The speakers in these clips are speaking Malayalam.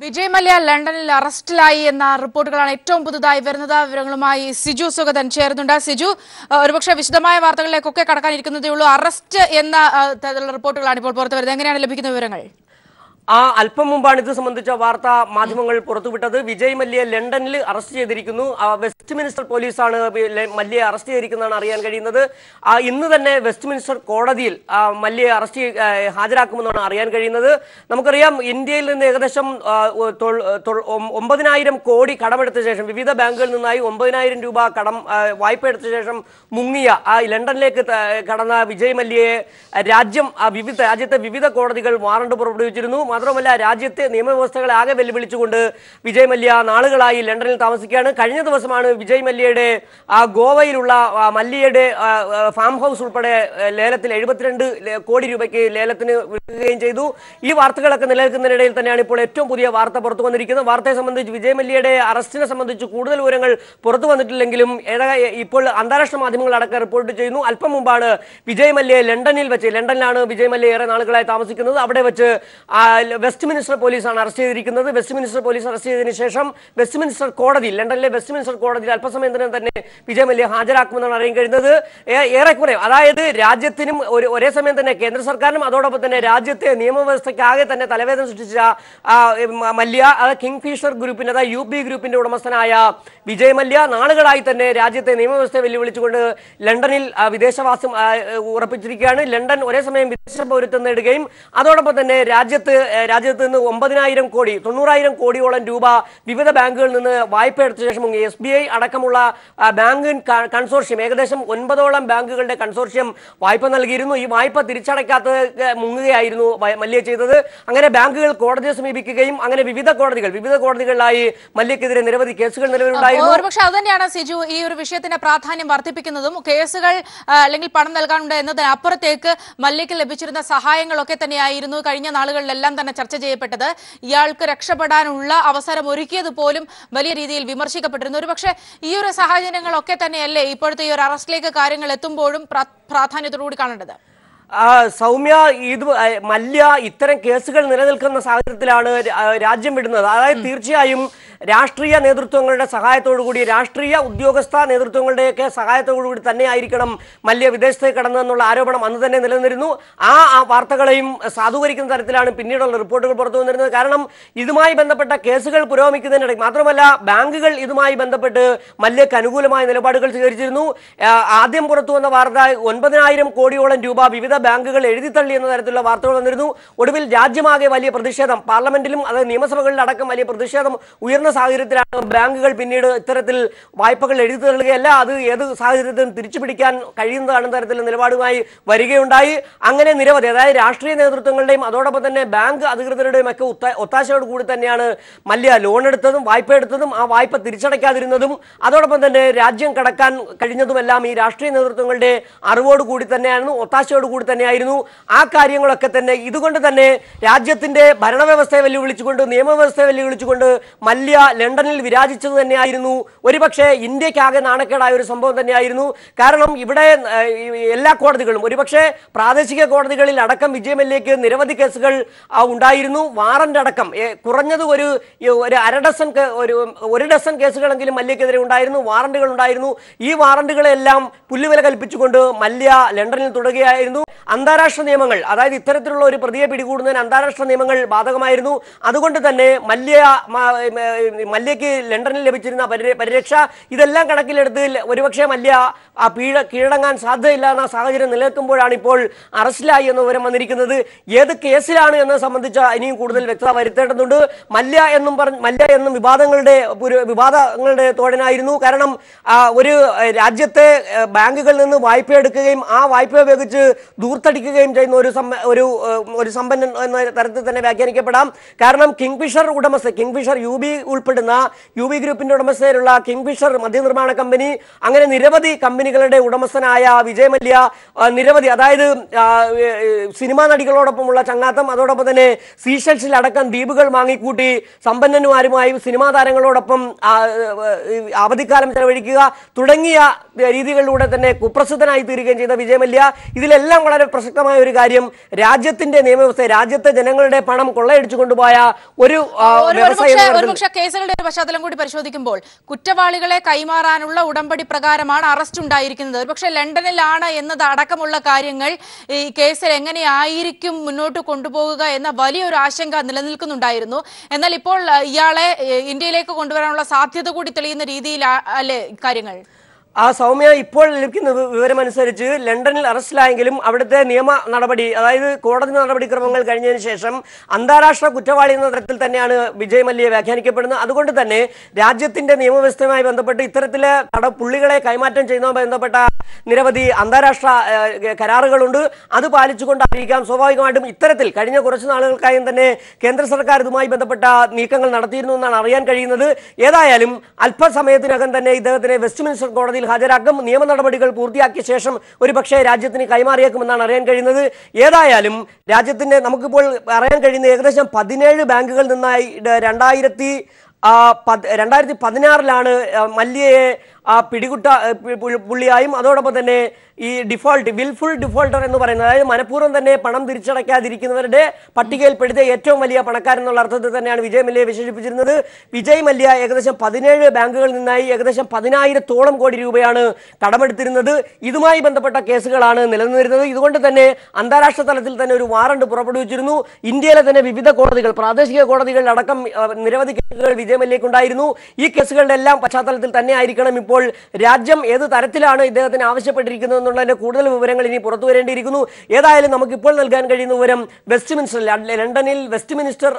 വിജയ് മല്യ ലണ്ടനിൽ അറസ്റ്റിലായി എന്ന റിപ്പോർട്ടുകളാണ് ഏറ്റവും പുതുതായി വരുന്നത്. വിവരങ്ങളുമായി സിജു സുഗതൻ ചേരുന്നുണ്ട്. സിജു, ഒരുപക്ഷെ വിശദമായ വാർത്തകളിലേക്കൊക്കെ കടക്കാനിരിക്കുന്നതേ ഉള്ളൂ. അറസ്റ്റ് എന്ന റിപ്പോർട്ടുകളാണ് ഇപ്പോൾ പുറത്തു വരുന്നത്. എങ്ങനെയാണ് ലഭിക്കുന്ന വിവരങ്ങൾ? അല്പം മുമ്പാണ് ഇത് സംബന്ധിച്ച വാർത്താ മാധ്യമങ്ങൾ പുറത്തുവിട്ടത്. വിജയ് മല്യയെ ലണ്ടനിൽ അറസ്റ്റ് ചെയ്തിരിക്കുന്നു. വെസ്റ്റ് മിനിസ്റ്റർ പോലീസാണ് മല്യയെ അറസ്റ്റ് ചെയ്തിരിക്കുന്നതാണ് അറിയാൻ കഴിയുന്നത്. ഇന്ന് തന്നെ വെസ്റ്റ് മിനിസ്റ്റർ കോടതിയിൽ മല്യയെ ഹാജരാക്കുമെന്നാണ് അറിയാൻ കഴിയുന്നത്. നമുക്കറിയാം, ഇന്ത്യയിൽ നിന്ന് ഏകദേശം 9,000 കോടി കടമെടുത്ത ശേഷം, വിവിധ ബാങ്കുകളിൽ നിന്നായി 9,000 രൂപ വായ്പ എടുത്ത ശേഷം മുങ്ങിയ ലണ്ടനിലേക്ക് കടന്ന വിജയ് മല്യയെ രാജ്യത്തെ വിവിധ കോടതികൾ വാറണ്ട് പുറപ്പെടുവിച്ചിരുന്നു. മാത്രമല്ല, രാജ്യത്തെ നിയമവ്യവസ്ഥകളെ ആകെ വെല്ലുവിളിച്ചുകൊണ്ട് വിജയ് മല്യ നാളുകളായി ലണ്ടനിൽ താമസിക്കുകയാണ്. കഴിഞ്ഞ ദിവസമാണ് വിജയ് മല്യയുടെ ഗോവയിലുള്ള മല്യയുടെ ഫാം ഹൗസ് ഉൾപ്പെടെ ലേലത്തിൽ 72 കോടി രൂപയ്ക്ക് ലേലത്തിന് വിടുകയും ചെയ്തു. ഈ വാർത്തകളൊക്കെ നിലനിൽക്കുന്നതിനിടയിൽ തന്നെയാണ് ഇപ്പോൾ ഏറ്റവും പുതിയ വാർത്ത പുറത്തു വന്നിരിക്കുന്നത്. വാർത്തയെ സംബന്ധിച്ച് വിജയ് മല്യയുടെ അറസ്റ്റിനെ സംബന്ധിച്ച് കൂടുതൽ വിവരങ്ങൾ പുറത്തു വന്നിട്ടില്ലെങ്കിലും ഇപ്പോൾ അന്താരാഷ്ട്ര മാധ്യമങ്ങൾ അടക്കം റിപ്പോർട്ട് ചെയ്യുന്നു. അല്പം മുമ്പാണ് വിജയ് മല്യയെ ലണ്ടനിലാണ് വിജയ് മല്യ ഏറെ നാളുകളായി താമസിക്കുന്നത്. അവിടെ വെച്ച് വെസ്റ്റ് മിനിസ്റ്റർ പോലീസാണ് അറസ്റ്റ് ചെയ്തിരിക്കുന്നത്. വെസ്റ്റ് മിനിസ്റ്റർ പോലീസ് അറസ്റ്റ് ചെയ്തതിനു ശേഷം വെസ്റ്റ് മിനിസ്റ്റർ കോടതി, ലണ്ടനിലെ വെസ്റ്റ് മിനിസ്റ്റർ കോടതിയിൽ അല്പസമയത്തിനും തന്നെ വിജയ് മല്യ ഹാജരാക്കുമെന്നാണ് അറിയാൻ കഴിയുന്നത്. ഏറെക്കുറെ, അതായത് രാജ്യത്തിനും ഒരേ സമയം തന്നെ കേന്ദ്ര സർക്കാരിനും അതോടൊപ്പം തന്നെ രാജ്യത്തെ നിയമവ്യവസ്ഥയ്ക്കാകെ തന്നെ തലവേദന സൃഷ്ടിച്ച മല്യ, കിങ്ഫിഷർ ഗ്രൂപ്പിന്റെ, അതായത് UB ഗ്രൂപ്പിന്റെ ഉടമസ്ഥനായ വിജയ് മല്യ നാളുകളായി തന്നെ രാജ്യത്തെ നിയമവ്യവസ്ഥയെ വെല്ലുവിളിച്ചുകൊണ്ട് ലണ്ടനിൽ വിദേശവാസം ഉറപ്പിച്ചിരിക്കുകയാണ്. ലണ്ടൻ ഒരേ സമയം വിദേശ പൗരത്വം നേടുകയും അതോടൊപ്പം തന്നെ രാജ്യത്ത് നിന്ന് 9,000 കോടി 90,000 കോടിയോളം രൂപ വിവിധ ബാങ്കുകളിൽ നിന്ന് വായ്പ എടുത്ത ശേഷം SBI അടക്കമുള്ള ബാങ്ക് കൺസോർഷ്യം, ഏകദേശം 9ഓളം ബാങ്കുകളുടെ കൺസോർഷ്യം വായ്പ നൽകിയിരുന്നു. ഈ വായ്പ തിരിച്ചടയ്ക്കാത്ത മുങ്ങുകയായിരുന്നു മല്യ ചെയ്തത്. അങ്ങനെ ബാങ്കുകൾ കോടതിയെ സമീപിക്കുകയും അങ്ങനെ വിവിധ കോടതികളിലായി മല്യക്കെതിരെ നിരവധി കേസുകൾ നിലവിലുണ്ടായിരുന്നു. ഒരുപക്ഷെ അതുതന്നെയാണ് സിജു ഈ ഒരു വിഷയത്തിന്റെ പ്രാധാന്യം വർദ്ധിപ്പിക്കുന്നതും. കേസുകൾ അല്ലെങ്കിൽ പണം നൽകാനുണ്ട് എന്നതിനപ്പുറത്തേക്ക് മല്യക്ക് ലഭിച്ചിരുന്ന സഹായങ്ങളൊക്കെ തന്നെയായിരുന്നു കഴിഞ്ഞ നാളുകളിലെല്ലാം തന്നെ ചർച്ച ചെയ്യപ്പെട്ടത്. ഇയാൾക്ക് രക്ഷപ്പെടാനുള്ള അവസരം ഒരുക്കിയത് പോലും വലിയ രീതിയിൽ വിമർശിക്കപ്പെട്ടിരുന്നു. ഒരുപക്ഷെ ഈ ഒരു സാഹചര്യങ്ങളൊക്കെ തന്നെയല്ലേ ഇപ്പോഴത്തെ ഈ ഒരു അറസ്റ്റിലേക്ക് കാര്യങ്ങൾ എത്തുമ്പോഴും പ്രാധാന്യത്തോടുകൂടി കാണേണ്ടത്? സൗമ്യ, മല്യ ഇത്തരം കേസുകൾ നിലനിൽക്കുന്ന സാഹചര്യത്തിലാണ് രാജ്യം വിടുന്നത്. അതായത് തീർച്ചയായും രാഷ്ട്രീയ നേതൃത്വങ്ങളുടെ സഹായത്തോടുകൂടി, രാഷ്ട്രീയ ഉദ്യോഗസ്ഥ നേതൃത്വങ്ങളുടെയൊക്കെ സഹായത്തോടുകൂടി തന്നെ ആയിരിക്കണം മല്യ വിദേശത്തേക്ക് കടന്നതെന്നുള്ള ആരോപണം അന്ന് തന്നെ നിലനിന്നിരുന്നു. ആ വാർത്തകളെയും സാധൂകരിക്കുന്ന തരത്തിലാണ് പിന്നീടുള്ള റിപ്പോർട്ടുകൾ പുറത്തു വന്നിരുന്നത്. കാരണം ഇതുമായി ബന്ധപ്പെട്ട കേസുകൾ പുരോഗമിക്കുന്നതിനിടയിൽ മാത്രമല്ല, ബാങ്കുകൾ ഇതുമായി ബന്ധപ്പെട്ട് മല്യക്ക് അനുകൂലമായ നിലപാടുകൾ സ്വീകരിച്ചിരുന്നു. ആദ്യം പുറത്തു വന്ന വാർത്ത 9,000 കോടിയോളം രൂപ വിവിധ ബാങ്കുകൾ എഴുതിത്തള്ളി എന്ന തരത്തിലുള്ള വാർത്തകൾ വന്നിരുന്നു. ഒടുവിൽ രാജ്യമാകെ വലിയ പ്രതിഷേധം, പാർലമെന്റിലും അതായത് നിയമസഭകളിലടക്കം വലിയ പ്രതിഷേധം ഉയർന്ന സാഹചര്യത്തിലാണ് ബാങ്കുകൾ പിന്നീട് ഇത്തരത്തിൽ വായ്പകൾ എഴുതി തള്ളുകയല്ല, അത് ഏത് സാഹചര്യത്തിലും തിരിച്ചു പിടിക്കാൻ കഴിയുന്നതാണ് തരത്തിലുള്ള നിലപാടുമായി വരികയുണ്ടായി. അങ്ങനെ നിരവധി, അതായത് രാഷ്ട്രീയ നേതൃത്വങ്ങളുടെയും അതോടൊപ്പം തന്നെ ബാങ്ക് അധികൃതരുടെയും ഒക്കെ ഒത്താശയോട് കൂടി തന്നെയാണ് മല്യ ലോൺ എടുത്തതും വായ്പ എടുത്തതും ആ വായ്പ തിരിച്ചടയ്ക്കാതിരുന്നതും അതോടൊപ്പം തന്നെ രാജ്യം കടക്കാൻ കഴിഞ്ഞതുമെല്ലാം ഈ രാഷ്ട്രീയ നേതൃത്വങ്ങളുടെ അറിവോട് കൂടി തന്നെയായിരുന്നു, ഒത്താശയോട് കൂടി തന്നെയായിരുന്നു. ആ കാര്യങ്ങളൊക്കെ തന്നെ ഇതുകൊണ്ട് തന്നെ രാജ്യത്തിന്റെ ഭരണവ്യവസ്ഥയെ വെല്ലുവിളിച്ചുകൊണ്ട്, നിയമവ്യവസ്ഥയെ വെല്ലുവിളിച്ചുകൊണ്ട് മല്യ ലണ്ടനിൽ വിരാജിച്ചത് തന്നെയായിരുന്നു. ഒരുപക്ഷെ ഇന്ത്യക്കാകെ നാണക്കേടായ ഒരു സംഭവം തന്നെയായിരുന്നു. കാരണം ഇവിടെ എല്ലാ കോടതികളും, ഒരുപക്ഷെ പ്രാദേശിക കോടതികളിൽ അടക്കം വിജയ് മല്യയ്ക്ക് നിരവധി കേസുകൾ ഉണ്ടായിരുന്നു. വാറന്റ് അടക്കം കുറഞ്ഞത് ഒരു ഡസൻ കേസുകളെങ്കിലും മല്യക്കെതിരെ ഉണ്ടായിരുന്നു, വാറന്റുകൾ ഉണ്ടായിരുന്നു. ഈ വാറന്റുകളെല്ലാം പുല്ലുവില കൽപ്പിച്ചുകൊണ്ട് മല്യ ലണ്ടനിൽ തുടരുകയായിരുന്നു. അന്താരാഷ്ട്ര നിയമങ്ങൾ, അതായത് ഇത്തരത്തിലുള്ള ഒരു പ്രതിയെ പിടികൂടുന്നതിന് അന്താരാഷ്ട്ര നിയമങ്ങൾ ബാധകമായിരുന്നു. അതുകൊണ്ട് തന്നെ മല്യക്ക് ലണ്ടനിൽ ലഭിച്ചിരുന്ന പരിരക്ഷ ഇതെല്ലാം കണക്കിലെടുത്ത് ഒരുപക്ഷെ മല്യ കീഴടങ്ങാൻ സാധ്യതയില്ല എന്ന സാഹചര്യം നിലനിൽക്കുമ്പോഴാണ് ഇപ്പോൾ അറസ്റ്റിലായി എന്ന വിവരം വന്നിരിക്കുന്നത്. ഏത് കേസിലാണ് എന്നത് സംബന്ധിച്ച ഇനിയും കൂടുതൽ വ്യക്തത വരുത്തേണ്ടതുണ്ട്. മല്യ എന്നും വിവാദങ്ങളുടെ തോഴനായിരുന്നു. കാരണം ഒരു രാജ്യത്തെ ബാങ്കുകളിൽ നിന്ന് വായ്പ എടുക്കുകയും ആ വായ്പ ഉപയോഗിച്ച് ദൂർത്തടിക്കുകയും ചെയ്യുന്ന ഒരു സമ്പന്നൻ എന്ന തരത്തിൽ തന്നെ വ്യാഖ്യാനിക്കപ്പെടാം. കാരണം കിങ്ഫിഷർ UB ഉൾപ്പെടുന്ന UB ഗ്രൂപ്പിന്റെ ഉടമസ്ഥയിലുള്ള കിങ്ഫിഷർ മദ്യനിർമ്മാണ കമ്പനി, അങ്ങനെ നിരവധി കമ്പനികളുടെ ഉടമസ്ഥനായ വിജയ് മല്യ നിരവധി, അതായത് സിനിമാ നടികളോടൊപ്പമുള്ള ചങ്ങാത്തം, അതോടൊപ്പം തന്നെ സീഷെൽസിൽ അടക്കം ദ്വീപുകൾ വാങ്ങിക്കൂട്ടി സമ്പന്നന്മാരുമായി സിനിമാ താരങ്ങളോടൊപ്പം അവധിക്കാലം ചെലവഴിക്കുക തുടങ്ങിയ രീതികളിലൂടെ തന്നെ കുപ്രസിദ്ധനായി തീരുകയും ചെയ്ത വിജയ് മല്യ. ഇതിലെല്ലാം വളരെ പ്രസക്തമായ ഒരു കാര്യം, രാജ്യത്തിന്റെ നിയമവ്യവസ്ഥ, രാജ്യത്തെ ജനങ്ങളുടെ പണം കൊള്ളയടിച്ചു കൊണ്ടുപോയ ഒരു കേസുകളുടെ ഒരു പശ്ചാത്തലം കൂടി പരിശോധിക്കുമ്പോൾ കുറ്റവാളികളെ കൈമാറാനുള്ള ഉടമ്പടി പ്രകാരമാണ് അറസ്റ്റ് ഉണ്ടായിരിക്കുന്നത്. ഒരുപക്ഷെ ലണ്ടനിലാണ് എന്നത് അടക്കമുള്ള കാര്യങ്ങൾ ഈ കേസിൽ എങ്ങനെയായിരിക്കും മുന്നോട്ട് കൊണ്ടുപോകുക എന്ന വലിയൊരു ആശങ്ക നിലനിൽക്കുന്നുണ്ടായിരുന്നു. എന്നാൽ ഇപ്പോൾ ഇയാളെ ഇന്ത്യയിലേക്ക് കൊണ്ടുവരാനുള്ള സാധ്യത കൂടി തെളിയുന്ന രീതിയിൽ അല്ലേ കാര്യങ്ങൾ? സൗമ്യ, ഇപ്പോൾ ലഭിക്കുന്ന വിവരമനുസരിച്ച് ലണ്ടനിൽ അറസ്റ്റിലായെങ്കിലും അവിടുത്തെ നിയമ നടപടി, അതായത് കോടതി നടപടിക്രമങ്ങൾ കഴിഞ്ഞതിന് ശേഷം അന്താരാഷ്ട്ര കുറ്റവാളി എന്ന തരത്തിൽ തന്നെയാണ് വിജയ് മല്യയെ വ്യാഖ്യാനിക്കപ്പെടുന്നത്. അതുകൊണ്ട് തന്നെ രാജ്യത്തിന്റെ നിയമവ്യവസ്ഥയുമായി ബന്ധപ്പെട്ട് ഇത്തരത്തിലെ പുള്ളികളെ കൈമാറ്റം ചെയ്യുന്നതുമായി ബന്ധപ്പെട്ട നിരവധി അന്താരാഷ്ട്ര കരാറുകളുണ്ട്. അത് പാലിച്ചുകൊണ്ടായിരിക്കാം സ്വാഭാവികമായിട്ടും ഇത്തരത്തിൽ കഴിഞ്ഞ കുറച്ച് നാളുകൾക്കായും തന്നെ കേന്ദ്ര സർക്കാർ ഇതുമായി ബന്ധപ്പെട്ട നീക്കങ്ങൾ നടത്തിയിരുന്നു എന്നാണ് അറിയാൻ കഴിയുന്നത്. ഏതായാലും അല്പസമയത്തിനകം തന്നെ ഇദ്ദേഹത്തിനെ വെസ്റ്റ്മിൻസ്റ്റർ കോടതിയിൽ ഹാജരാക്കും. നിയമ നടപടികൾ പൂർത്തിയാക്കിയ ശേഷം ഒരുപക്ഷെ രാജ്യത്തിന് കൈമാറിയേക്കുമെന്നാണ് അറിയാൻ കഴിയുന്നത്. ഏതായാലും രാജ്യത്തിന്റെ നമുക്കിപ്പോൾ അറിയാൻ കഴിയുന്ന ഏകദേശം 17 ബാങ്കുകളിൽ നിന്നായി 2016 മല്യയെ പുള്ളിയായും അതോടൊപ്പം തന്നെ ഈ വിൽഫുൾ ഡിഫോൾട്ടർ എന്ന് പറയുന്നത്, അതായത് മനഃപൂർവ്വം തന്നെ പണം തിരിച്ചടയ്ക്കാതിരിക്കുന്നവരുടെ പട്ടികയിൽപ്പെടുത്തിയ ഏറ്റവും വലിയ പണക്കാരൻ എന്നുള്ള അർത്ഥത്തിൽ തന്നെയാണ് വിജയ് മല്യയെ വിശേഷിപ്പിച്ചിരുന്നത്. വിജയ് മല്യ ഏകദേശം 17 ബാങ്കുകളിൽ നിന്നായി ഏകദേശം 10,000-ഓളം കോടി രൂപയാണ് കടമെടുത്തിരുന്നത്. ഇതുമായി ബന്ധപ്പെട്ട കേസുകളാണ് നിലനിന്നിരുന്നത്. ഇതുകൊണ്ട് തന്നെ അന്താരാഷ്ട്ര തലത്തിൽ തന്നെ ഒരു വാറണ്ട് പുറപ്പെടുവിച്ചിരുന്നു. ഇന്ത്യയിലെ തന്നെ വിവിധ കോടതികൾ, പ്രാദേശിക കോടതികളിലടക്കം നിരവധി കേസുകൾ വിജയ് മല്യയ്ക്കുണ്ടായിരുന്നു. ഈ കേസുകളുടെ എല്ലാം പശ്ചാത്തലത്തിൽ തന്നെ ആയിരിക്കണം ഇപ്പോൾ രാജ്യം ഏത് തരത്തിലാണ് ഇദ്ദേഹത്തിന് ആവശ്യപ്പെട്ടിരിക്കുന്നത് എന്നുള്ളതിന്റെ കൂടുതൽ വിവരങ്ങൾ ഇനി പുറത്തു വരേണ്ടിയിരിക്കുന്നു. ഏതായാലും നമുക്കിപ്പോൾ നൽകാൻ കഴിയുന്ന വിവരം ലണ്ടനിൽ വെസ്റ്റ്മിനിസ്റ്റർ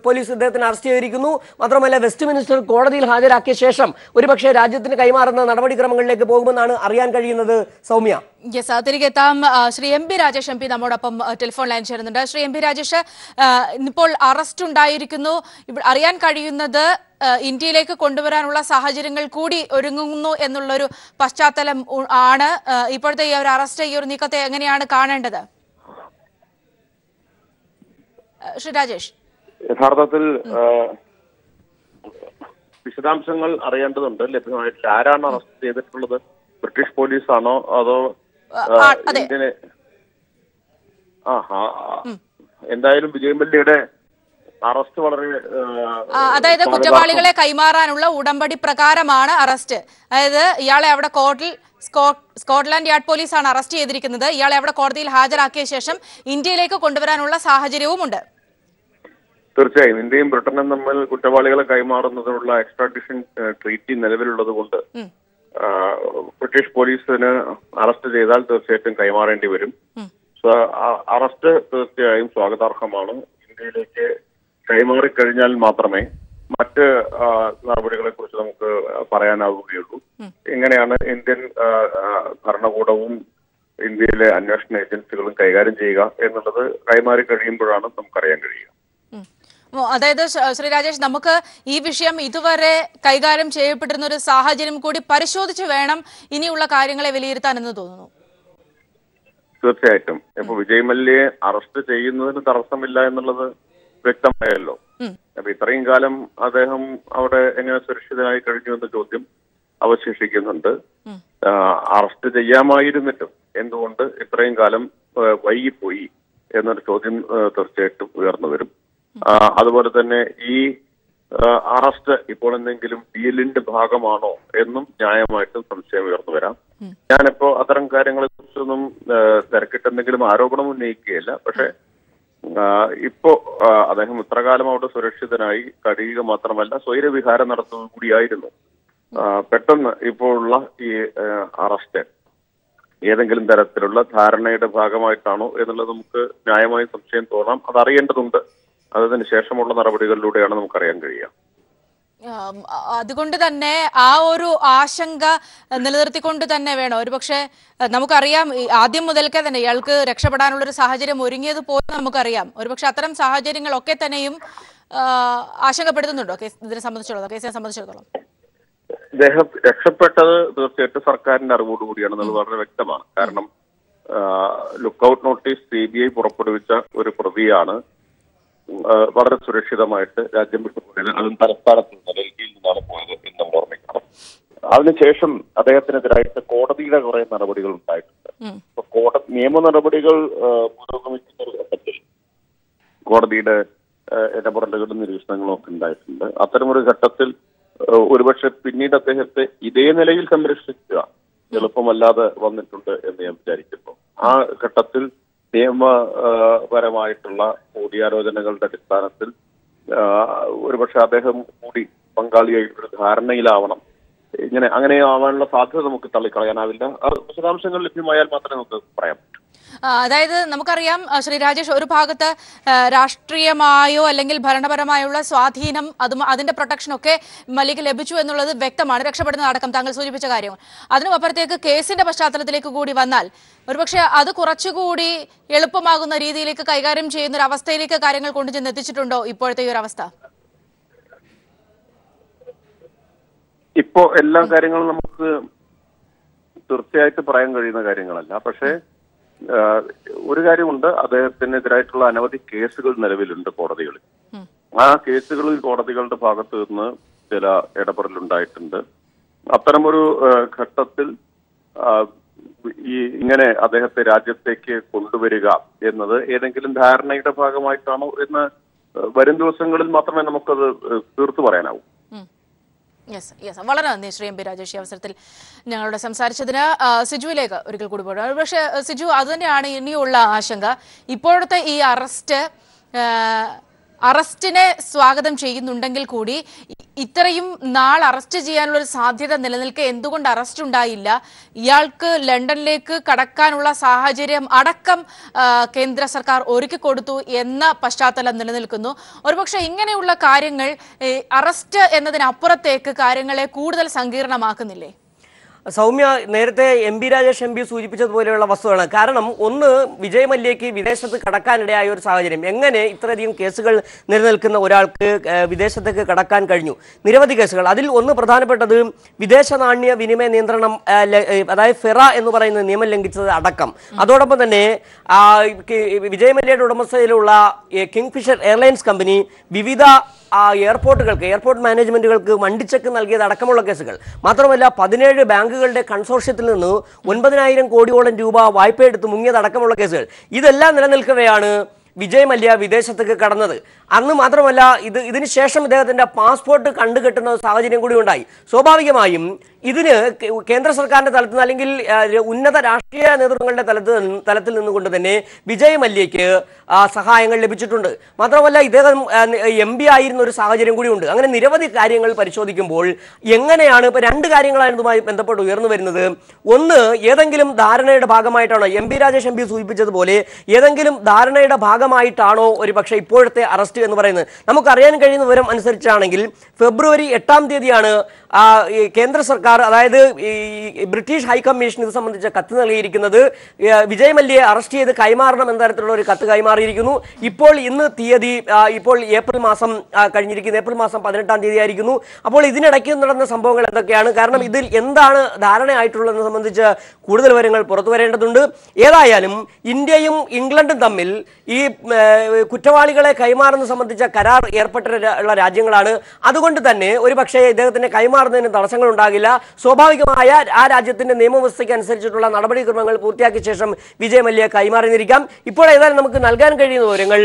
പോലീസ് ഇദ്ദേഹത്തിന് അറസ്റ്റ് ചെയ്തിരിക്കുന്നു. മാത്രമല്ല വെസ്റ്റ്മിനിസ്റ്റർ കോടതിയിൽ ഹാജരാക്കിയ ശേഷം ഒരുപക്ഷെ രാജ്യത്തിന് കൈമാറുന്ന നടപടിക്രമങ്ങളിലേക്ക് പോകുമെന്നാണ് അറിയാൻ കഴിയുന്നത്. സൗമ്യ, തിരികെ എത്താം. Shri M P Rajesh M P നമ്മോടൊപ്പം ടെലിഫോൺ ലൈൻ ചേരുന്നുണ്ട്. ശ്രീ എം പി രാജേഷ്, ഇപ്പോൾ അറസ്റ്റ് ഉണ്ടായിരിക്കുന്നു. അറിയാൻ കഴിയുന്നത് ഇന്ത്യയിലേക്ക് കൊണ്ടുവരാനുള്ള സാഹചര്യങ്ങൾ കൂടി ഒരുങ്ങുന്നു എന്നുള്ളൊരു പശ്ചാത്തലം ആണ്. ഇപ്പോഴത്തെ ഈ ഒരു അറസ്റ്റ്, ഈ ഒരു നീക്കത്തെ എങ്ങനെയാണ് കാണേണ്ടത്? ശ്രീ രാജേഷ്, യഥാർത്ഥത്തിൽ വിശദാംശങ്ങൾ അറിയേണ്ടതുണ്ട്. ലഭ്യമായിട്ടില്ല. ആരാണ് അറസ്റ്റ് ചെയ്തിട്ടുള്ളത്? ബ്രിട്ടീഷ് പോലീസാണോ അതോ ഇന്ത്യനെ? എന്തായാലും വിജയ് മല്യയുടെ അറസ്റ്റ് വളരെ, അതായത് കുറ്റവാളികളെ കൈമാറാനുള്ള ഉടമ്പടി പ്രകാരമാണ് അറസ്റ്റ്. അതായത് ഇയാളെ അവിടെ കോർട്ടിൽ സ്കോട്ട്ലാൻഡ് യാർഡ് പോലീസാണ് അറസ്റ്റ് ചെയ്തിരിക്കുന്നത്. ഇയാളെ അവിടെ കോടതിയിൽ ഹാജരാക്കിയ ശേഷം ഇന്ത്യയിലേക്ക് കൊണ്ടുവരാനുള്ള സാഹചര്യവുമുണ്ട്. തീർച്ചയായും ഇന്ത്യയും ബ്രിട്ടനും തമ്മിൽ കുറ്റവാളികളെ കൈമാറുന്നതിനുള്ള എക്സ്ട്രാഡിഷൻ ട്രീറ്റി നിലവിലുള്ളത് കൊണ്ട് ബ്രിട്ടീഷ് പോലീസിന് അറസ്റ്റ് ചെയ്താൽ തീർച്ചയായിട്ടും കൈമാറേണ്ടി വരും. അറസ്റ്റ് തീർച്ചയായും സ്വാഗതാർഹമാണ്. ഇന്ത്യയിലേക്ക് കൈമാറിക്കഴിഞ്ഞാൽ മാത്രമേ മറ്റ് നടപടികളെ കുറിച്ച് നമുക്ക് പറയാനാവുകയുള്ളൂ. എങ്ങനെയാണ് ഇന്ത്യൻ ഭരണകൂടവും ഇന്ത്യയിലെ അന്വേഷണ ഏജൻസികളും കൈകാര്യം ചെയ്യുക എന്നുള്ളത് കൈമാറി കഴിയുമ്പോഴാണ് നമുക്കറിയാൻ കഴിയുക. അതായത് ശ്രീ രാജേഷ്, നമുക്ക് ഈ വിഷയം ഇതുവരെ കൈകാര്യം ചെയ്യപ്പെട്ടിരുന്ന ഒരു സാഹചര്യം കൂടി പരിശോധിച്ച് വേണം ഇനിയുള്ള കാര്യങ്ങളെ വിലയിരുത്താൻ എന്ന് തോന്നുന്നു. തീർച്ചയായിട്ടും. ഇപ്പൊ വിജയ് മല്യയെ അറസ്റ്റ് ചെയ്യുന്നതിന് തടസ്സമില്ല എന്നുള്ളത് വ്യക്തമായല്ലോ. അപ്പൊ ഇത്രയും കാലം അദ്ദേഹം അവിടെ എങ്ങനെ സുരക്ഷിതനായി കഴിഞ്ഞു എന്ന ചോദ്യം അവശേഷിക്കുന്നുണ്ട്. അറസ്റ്റ് ചെയ്യാമായിരുന്നിട്ടും എന്തുകൊണ്ട് ഇത്രയും കാലം വൈകിപ്പോയി എന്നൊരു ചോദ്യം തീർച്ചയായിട്ടും ഉയർന്നു വരും. അതുപോലെ തന്നെ ഈ അറസ്റ്റ് ഇപ്പോൾ എന്തെങ്കിലും ഡീലിന്റെ ഭാഗമാണോ എന്നും ന്യായമായിട്ടും സംശയം ഉയർന്നു വരാം. ഞാനിപ്പോ അത്തരം കാര്യങ്ങളെ കുറിച്ചൊന്നും തിരക്കിട്ട് എന്തെങ്കിലും ആരോപണം ഉന്നയിക്കുകയില്ല. പക്ഷെ ഇപ്പോ അദ്ദേഹം ഇത്രകാലം അവിടെ സുരക്ഷിതനായി കഴിയുക മാത്രമല്ല സ്വൈരവിഹാരം നടത്തുക കൂടിയായിരുന്നു. പെട്ടെന്ന് ഇപ്പോൾ ഉള്ള ഈ അറസ്റ്റ് ഏതെങ്കിലും തരത്തിലുള്ള ധാരണയുടെ ഭാഗമായിട്ടാണോ എന്നുള്ളത് നമുക്ക് ന്യായമായി സംശയം തോന്നാം. അതറിയേണ്ടതുണ്ട്. അതിന് ശേഷമുള്ള നടപടികളിലൂടെയാണ് നമുക്കറിയാൻ കഴിയുക. അതുകൊണ്ട് തന്നെ ആ ഒരു ആശങ്ക നിലനിർത്തിക്കൊണ്ട് തന്നെ വേണം. ഒരുപക്ഷെ നമുക്കറിയാം ആദ്യം മുതൽക്കേ തന്നെ ഇയാൾക്ക് രക്ഷപ്പെടാനുള്ള ഒരു സാഹചര്യം ഒരുങ്ങിയത് പോലും നമുക്കറിയാം. ഒരുപക്ഷെ അത്തരം സാഹചര്യങ്ങളൊക്കെ തന്നെയും ആശങ്കപ്പെടുത്തുന്നുണ്ടോ ഇതിനെ സംബന്ധിച്ചിടത്തോളം, കേസിനെ സംബന്ധിച്ചിടത്തോളം? അദ്ദേഹം രക്ഷപ്പെട്ടത് തീർച്ചയായിട്ടും സർക്കാരിന്റെ അറിവോടുകൂടിയാണ് എന്നുള്ളത് വളരെ വ്യക്തമാണ്. കാരണം ലുക്കൌട്ട് നോട്ടീസ് CBI പുറപ്പെടുവിച്ച ഒരു പ്രതിയാണ് വളരെ സുരക്ഷിതമായിട്ട് രാജ്യം വിട്ടുപോയത്. അതും തലസ്ഥാനത്ത് നിന്ന് ഡൽഹിയിൽ നിന്നാണ് പോയത് എന്ന് നമ്മൾ ഓർമ്മിക്കണം. അതിനുശേഷം അദ്ദേഹത്തിനെതിരായിട്ട് കോടതിയുടെ കുറെ നടപടികൾ ഉണ്ടായിട്ടുണ്ട്. അപ്പൊ നിയമ നടപടികൾ പുരോഗമിക്കുന്ന ഒരു ഘട്ടത്തിൽ കോടതിയുടെ ഇടപെടലുകളും നിരീക്ഷണങ്ങളും ഒക്കെ ഉണ്ടായിട്ടുണ്ട്. അത്തരമൊരു ഘട്ടത്തിൽ ഒരുപക്ഷെ പിന്നീട് അദ്ദേഹത്തെ ഇതേ നിലയിൽ സംരക്ഷിക്കുക എളുപ്പമല്ലാതെ വന്നിട്ടുണ്ട് എന്ന് ഞാൻ വിചാരിക്കുന്നു. ആ ഘട്ടത്തിൽ നിയമപരമായിട്ടുള്ള കൂടിയാലോചനകളുടെ അടിസ്ഥാനത്തിൽ ഒരുപക്ഷെ അദ്ദേഹം കൂടി പങ്കാളിയായിട്ടൊരു ധാരണയിലാവണം. അങ്ങനെ ആവാനുള്ള സാധ്യത നമുക്ക് തള്ളിക്കളയാനാവില്ല. വിശദാംശങ്ങൾ ലഭ്യമായാൽ മാത്രമേ നമുക്ക് പറയാൻ പറ്റൂ. അതായത് നമുക്കറിയാം ശ്രീ രാജേഷ്, ഒരു ഭാഗത്ത് രാഷ്ട്രീയമായോ അല്ലെങ്കിൽ ഭരണപരമായുള്ള സ്വാധീനം അതിന്റെ പ്രൊട്ടക്ഷനൊക്കെ മല്യയ്ക്ക് ലഭിച്ചു എന്നുള്ളത് വ്യക്തമാണ്, രക്ഷപ്പെടുന്നതടക്കം താങ്കൾ സൂചിപ്പിച്ച കാര്യം. അതിനുമപ്പുറത്തേക്ക് കേസിന്റെ പശ്ചാത്തലത്തിലേക്ക് കൂടി വന്നാൽ ഒരുപക്ഷെ അത് കുറച്ചുകൂടി എളുപ്പമാകുന്ന രീതിയിലേക്ക് കൈകാര്യം ചെയ്യുന്ന ഒരു അവസ്ഥയിലേക്ക് കാര്യങ്ങൾ കൊണ്ടുചെന്ന് എത്തിച്ചിട്ടുണ്ടോ ഇപ്പോഴത്തെ ഈ ഒരു അവസ്ഥ? ഇപ്പോ എല്ലാ കാര്യങ്ങളും നമുക്ക് തീർച്ചയായിട്ടും പറയാൻ കഴിയുന്ന കാര്യങ്ങളല്ല. പക്ഷേ ഒരു കാര്യമുണ്ട്, അദ്ദേഹത്തിനെതിരായിട്ടുള്ള അനവധി കേസുകൾ നിലവിലുണ്ട് കോടതികളിൽ. ആ കേസുകളിൽ കോടതികളുടെ ഭാഗത്തു നിന്ന് ചില ഇടപെടലുണ്ടായിട്ടുണ്ട്. അത്തരമൊരു ഘട്ടത്തിൽ ഇങ്ങനെ അദ്ദേഹത്തെ രാജ്യത്തേക്ക് കൊണ്ടുവരിക എന്നത് ഏതെങ്കിലും ധാരണയുടെ ഭാഗമായിട്ടാണോ എന്ന് വരും ദിവസങ്ങളിൽ മാത്രമേ നമുക്കത് തീർത്തു പറയാനാവൂ. വളരെ നന്ദി ശ്രീ എം പി രാജേഷ്, ഈ അവസരത്തിൽ ഞങ്ങളോട് സംസാരിച്ചതിന്. സിജുവിലേക്ക് ഒരിക്കൽ കൂടി പോകണം. പക്ഷേ സിജു, അതുതന്നെയാണ് ഇനിയുള്ള ആശങ്ക. ഇപ്പോഴത്തെ ഈ അറസ്റ്റിനെ സ്വാഗതം ചെയ്യുന്നുണ്ടെങ്കിൽ കൂടി ഇത്രയും നാൾ അറസ്റ്റ് ചെയ്യാനുള്ള ഒരു സാധ്യത നിലനിൽക്കെ എന്തുകൊണ്ട് അറസ്റ്റ് ഉണ്ടായില്ല? ഇയാൾക്ക് ലണ്ടനിലേക്ക് കടക്കാനുള്ള സാഹചര്യം അടക്കം കേന്ദ്ര സർക്കാർ ഒരുക്കി കൊടുത്തു എന്ന പശ്ചാത്തലം നിലനിൽക്കുന്നു. ഒരുപക്ഷെ ഇങ്ങനെയുള്ള കാര്യങ്ങൾ അറസ്റ്റ് എന്നതിനപ്പുറത്തേക്ക് കാര്യങ്ങളെ കൂടുതൽ സങ്കീർണമാക്കുന്നില്ലേ? സൗമ്യ, നേരത്തെ M P Rajesh M P സൂചിപ്പിച്ചതുപോലെയുള്ള വസ്തുതയാണ്. കാരണം ഒന്ന്, വിജയ് മല്യയ്ക്ക് വിദേശത്ത് കടക്കാനിടയായ ഒരു സാഹചര്യം. എങ്ങനെ ഇത്രയധികം കേസുകൾ നിലനിൽക്കുന്ന ഒരാൾക്ക് വിദേശത്തേക്ക് കടക്കാൻ കഴിഞ്ഞു? നിരവധി കേസുകൾ. അതിൽ ഒന്ന് പ്രധാനപ്പെട്ടത് വിദേശ നാണ്യ വിനിമയ നിയന്ത്രണം, അതായത് ഫെറ എന്ന് പറയുന്ന നിയമം ലംഘിച്ചത് അടക്കം. അതോടൊപ്പം തന്നെ വിജയ് മല്യയുടെ ഉടമസ്ഥതയിലുള്ള കിങ്ഫിഷർ എയർലൈൻസ് കമ്പനി വിവിധ എയർപോർട്ട് മാനേജ്മെന്റുകൾക്ക് വണ്ടിച്ചെക്ക് നൽകിയത് അടക്കമുള്ള കേസുകൾ. മാത്രമല്ല 17 ബാങ്കുകളുടെ കൺസോർഷ്യത്തിൽ നിന്ന് 9,000 കോടിയോളം രൂപ വായ്പയെടുത്ത് മുങ്ങിയതടക്കമുള്ള കേസുകൾ. ഇതെല്ലാം നിലനിൽക്കവെയാണ് വിജയ് മല്യ വിദേശത്തേക്ക് കടന്നത്. അന്ന് മാത്രമല്ല, ഇതിന് ശേഷം ഇദ്ദേഹത്തിന്റെ പാസ്പോർട്ട് കണ്ടുകെട്ടുന്ന സാഹചര്യം കൂടി ഉണ്ടായി. സ്വാഭാവികമായും ഇതിന് കേന്ദ്ര സർക്കാരിന്റെ തലത്തിൽ നിന്ന് അല്ലെങ്കിൽ ഉന്നത രാഷ്ട്രീയ നേതൃത്വങ്ങളുടെ തലത്തിൽ നിന്നുകൊണ്ട് തന്നെ വിജയ് മല്യയ്ക്ക് സഹായങ്ങൾ ലഭിച്ചിട്ടുണ്ട്. മാത്രമല്ല ഇദ്ദേഹം എം പി ആയിരുന്ന ഒരു സാഹചര്യം കൂടി ഉണ്ട്. അങ്ങനെ നിരവധി കാര്യങ്ങൾ പരിശോധിക്കുമ്പോൾ എങ്ങനെയാണ് ഇപ്പൊ രണ്ട് കാര്യങ്ങളാണ് ഇതുമായി ബന്ധപ്പെട്ട് ഉയർന്നു വരുന്നത്. ഒന്ന്, ഏതെങ്കിലും ധാരണയുടെ ഭാഗമായിട്ടാണോ, M P Rajesh M P സൂചിപ്പിച്ചതുപോലെ ഏതെങ്കിലും ധാരണയുടെ ഭാഗമായിട്ടാണോ ഒരു പക്ഷേ ഇപ്പോഴത്തെ അറസ്റ്റ് എന്ന് പറയുന്നത്? നമുക്കറിയാൻ കഴിയുന്ന വിവരം അനുസരിച്ചാണെങ്കിൽ ഫെബ്രുവരി 8-ാം തീയതിയാണ് കേന്ദ്ര സർക്കാർ, അതായത് ഈ ബ്രിട്ടീഷ് ഹൈക്കമ്മീഷൻ ഇത് സംബന്ധിച്ച കത്ത് നൽകിയിരിക്കുന്നത്. വിജയ് മല്യയെ അറസ്റ്റ് ചെയ്ത് കൈമാറണം എന്ന തരത്തിലുള്ള ഒരു കത്ത് കൈമാറിയിരിക്കുന്നു. ഇപ്പോൾ ഇന്ന് തീയതി ഇപ്പോൾ ഏപ്രിൽ മാസം കഴിഞ്ഞിരിക്കുന്നു, ഏപ്രിൽ മാസം 18-ാം തീയതി ആയിരിക്കുന്നു. അപ്പോൾ ഇതിനിടയ്ക്ക് നടന്ന സംഭവങ്ങൾ എന്തൊക്കെയാണ്? കാരണം ഇതിൽ എന്താണ് ധാരണയായിട്ടുള്ളതെന്ന് സംബന്ധിച്ച് കൂടുതൽ വിവരങ്ങൾ പുറത്തു വരേണ്ടതുണ്ട്. ഏതായാലും ഇന്ത്യയും ഇംഗ്ലണ്ടും തമ്മിൽ ഈ കുറ്റവാളികളെ കൈമാറുന്ന സംബന്ധിച്ച കരാർ ഏർപ്പെട്ടുള്ള രാജ്യങ്ങളാണ്. അതുകൊണ്ട് തന്നെ ഒരു പക്ഷേ ഇദ്ദേഹത്തിന്റെ കൈമാറുന്നതിന് തടസ്സങ്ങൾ ഉണ്ടാകില്ല. സ്വാഭാവികമായ ആ രാജ്യത്തിന്റെ നിയമവ്യവസ്ഥയ്ക്ക് അനുസരിച്ചിട്ടുള്ള നടപടിക്രമങ്ങൾ പൂർത്തിയാക്കിയ ശേഷം വിജയ് മല്യയെ കൈമാറിയിരിക്കാം. ഇപ്പോൾ ഏതായാലും നമുക്ക് നൽകാൻ കഴിയുന്ന വിവരങ്ങൾ,